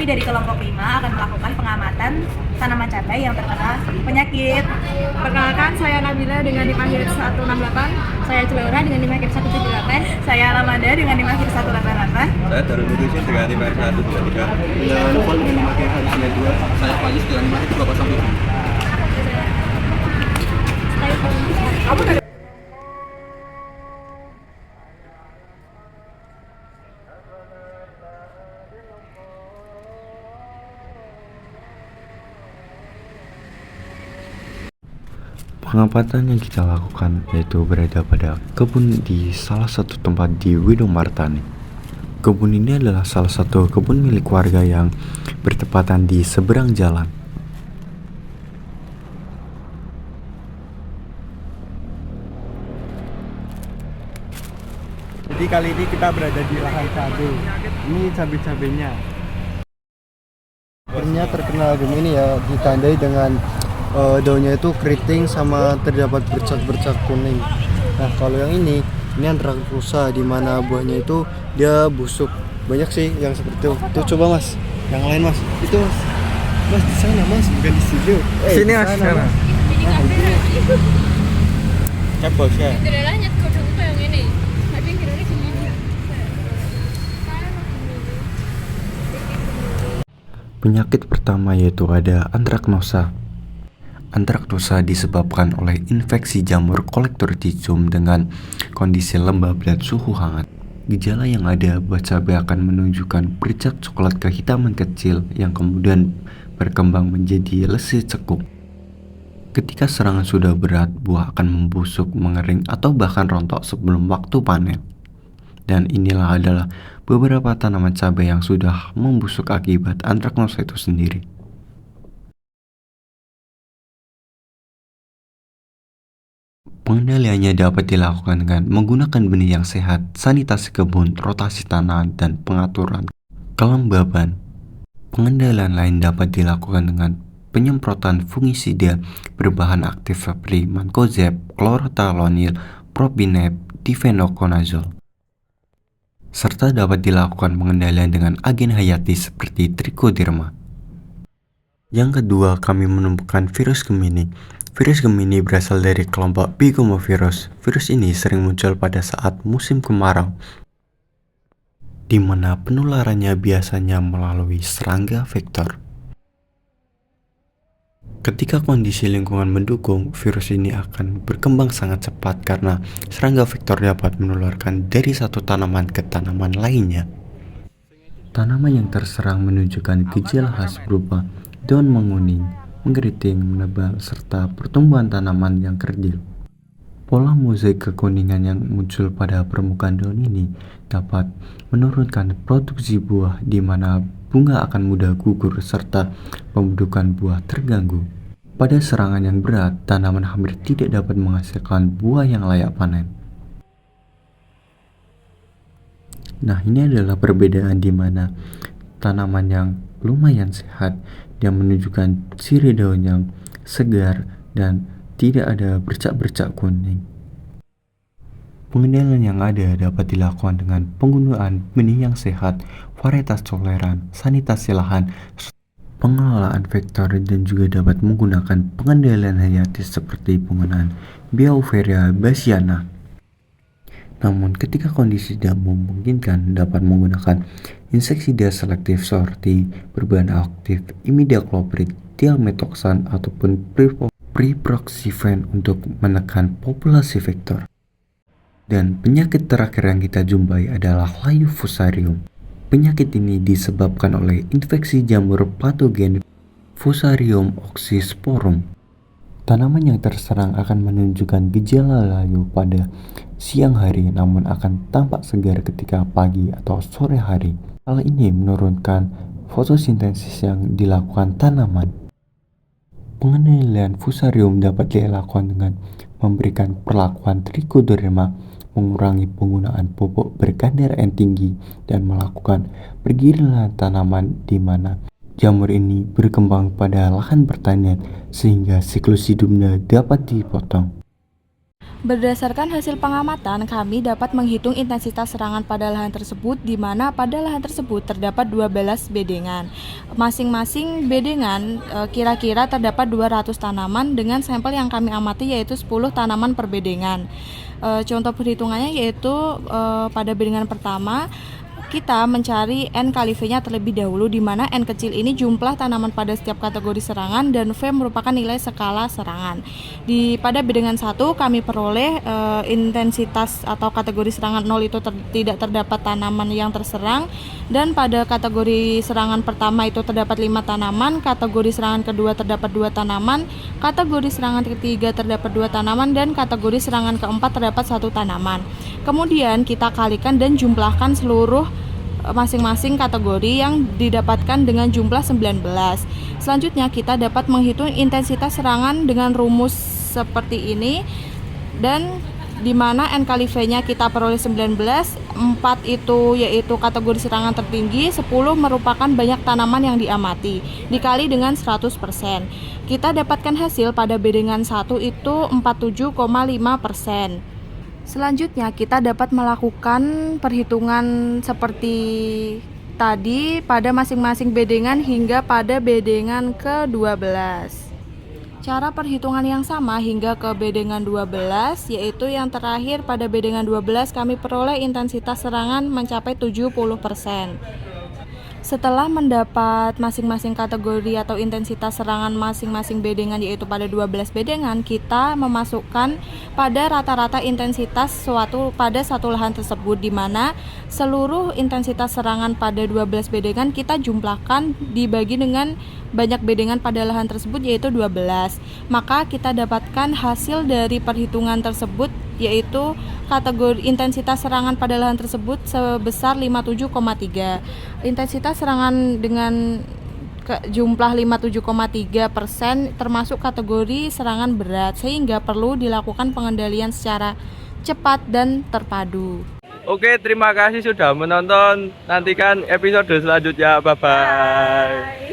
dari kelompok 5 akan melakukan pengamatan tanaman cabai yang terkena penyakit. Perkenalkan, saya Nabila dengan NIM akhir 168. Saya Celaura dengan NIM akhir 178. Saya Ramada dengan NIM akhir 188. Saya Darul Mudusin dengan NIM akhir 133. Saya Novel dengan NIM akhir 192. Saya Faiz dengan NIM akhir 207. Pengamatan yang kita lakukan yaitu berada pada kebun di salah satu tempat di Widong Martani. Kebun ini adalah salah satu kebun milik warga yang bertepatan di seberang jalan. Jadi kali ini kita berada di lahan cabai. Ini cabai-cabainya. Ternyata terkenal gem ini ya ditandai dengan daunnya itu keriting sama terdapat bercak-bercak kuning. Nah kalau yang ini antrak rusa di mana buahnya itu dia busuk. Banyak sih yang seperti itu. Tuh coba mas, yang lain mas. Itu mas, mas di sana mas, bukan di studio. Sini mas, sana. Cepos ya. Penyakit pertama yaitu ada antraknosa. Antraknosa disebabkan oleh infeksi jamur Collectortium dengan kondisi lembab dan suhu hangat. Gejala yang ada buah cabai akan menunjukkan bercak coklat kehitaman kecil yang kemudian berkembang menjadi lesi cekuk. Ketika serangan sudah berat, buah akan membusuk, mengering, atau bahkan rontok sebelum waktu panen. Dan inilah adalah beberapa tanaman cabai yang sudah membusuk akibat antraknosa itu sendiri. Pengendaliannya dapat dilakukan dengan menggunakan benih yang sehat, sanitasi kebun, rotasi tanah, dan pengaturan kelembaban. Pengendalian lain dapat dilakukan dengan penyemprotan fungisida berbahan aktif seperti mancozeb, chlorothalonil, propionate, difenoconazole. Serta dapat dilakukan pengendalian dengan agen hayati seperti trichoderma. Yang kedua, kami menemukan virus Gemini. Virus Gemini berasal dari kelompok Picomovirus. Virus ini sering muncul pada saat musim kemarau, di mana penularannya biasanya melalui serangga vektor. Ketika kondisi lingkungan mendukung, virus ini akan berkembang sangat cepat karena serangga vektor dapat menularkan dari satu tanaman ke tanaman lainnya. Tanaman yang terserang menunjukkan gejala khas berupa daun menguning, mengkeriting, menebal, serta pertumbuhan tanaman yang kerdil. Pola mozaik kekuningan yang muncul pada permukaan daun ini dapat menurunkan produksi buah di mana bunga akan mudah gugur serta pembentukan buah terganggu. Pada serangan yang berat, tanaman hampir tidak dapat menghasilkan buah yang layak panen. Nah, ini adalah perbedaan di mana tanaman yang lumayan sehat yang menunjukkan sirih daun yang segar dan tidak ada bercak-bercak kuning. Pengendalian yang ada dapat dilakukan dengan penggunaan benih yang sehat, varietas toleran, sanitasi lahan, pengelolaan vektor, dan juga dapat menggunakan pengendalian hayati seperti penggunaan Beauveria bassiana. Namun ketika kondisi tidak memungkinkan, dapat menggunakan insektisida selektif seperti berbahan aktif imidacloprid, thiamethoxam, ataupun priproxifen untuk menekan populasi vektor. Dan penyakit terakhir yang kita jumpai adalah layu fusarium. Penyakit ini disebabkan oleh infeksi jamur patogen Fusarium oxysporum. Tanaman yang terserang akan menunjukkan gejala layu pada siang hari, namun akan tampak segar ketika pagi atau sore hari. Hal ini menurunkan fotosintesis yang dilakukan tanaman. Pengendalian fusarium dapat dilakukan dengan memberikan perlakuan trichoderma, mengurangi penggunaan pupuk berkadar N tinggi, dan melakukan pergirilan tanaman di mana jamur ini berkembang pada lahan pertanian sehingga siklus hidupnya dapat dipotong. Berdasarkan hasil pengamatan, kami dapat menghitung intensitas serangan pada lahan tersebut, di mana pada lahan tersebut terdapat 12 bedengan. Masing-masing bedengan kira-kira terdapat 200 tanaman dengan sampel yang kami amati yaitu 10 tanaman per bedengan. Contoh perhitungannya yaitu pada bedengan pertama, kita mencari N kali V-nya terlebih dahulu, di mana N kecil ini jumlah tanaman pada setiap kategori serangan dan V merupakan nilai skala serangan. Pada bedengan 1 kami peroleh intensitas atau kategori serangan 0 itu tidak terdapat tanaman yang terserang, dan pada kategori serangan pertama itu terdapat 5 tanaman, kategori serangan kedua terdapat 2 tanaman, kategori serangan ketiga terdapat 2 tanaman, dan kategori serangan keempat terdapat 1 tanaman. Kemudian kita kalikan dan jumlahkan seluruh masing-masing kategori yang didapatkan dengan jumlah 19. Selanjutnya kita dapat menghitung intensitas serangan dengan rumus seperti ini, dan di mana N kali V-nya kita peroleh 19, 4 itu yaitu kategori serangan tertinggi, 10 merupakan banyak tanaman yang diamati, dikali dengan 100%. Kita dapatkan hasil pada bedengan 1 itu 47,5%. Selanjutnya kita dapat melakukan perhitungan seperti tadi pada masing-masing bedengan hingga pada bedengan ke-12. Cara perhitungan yang sama hingga ke bedengan 12, yaitu yang terakhir pada bedengan 12 kami peroleh intensitas serangan mencapai 70%. Setelah mendapat masing-masing kategori atau intensitas serangan masing-masing bedengan yaitu pada 12 bedengan, kita memasukkan pada rata-rata intensitas pada satu lahan tersebut, di mana seluruh intensitas serangan pada 12 bedengan kita jumlahkan dibagi dengan banyak bedengan pada lahan tersebut yaitu 12. Maka kita dapatkan hasil dari perhitungan tersebut yaitu kategori intensitas serangan pada lahan tersebut sebesar 57,3. Intensitas serangan dengan jumlah 57,3% termasuk kategori serangan berat, sehingga perlu dilakukan pengendalian secara cepat dan terpadu. Oke, terima kasih sudah menonton. Nantikan episode selanjutnya. Bye-bye.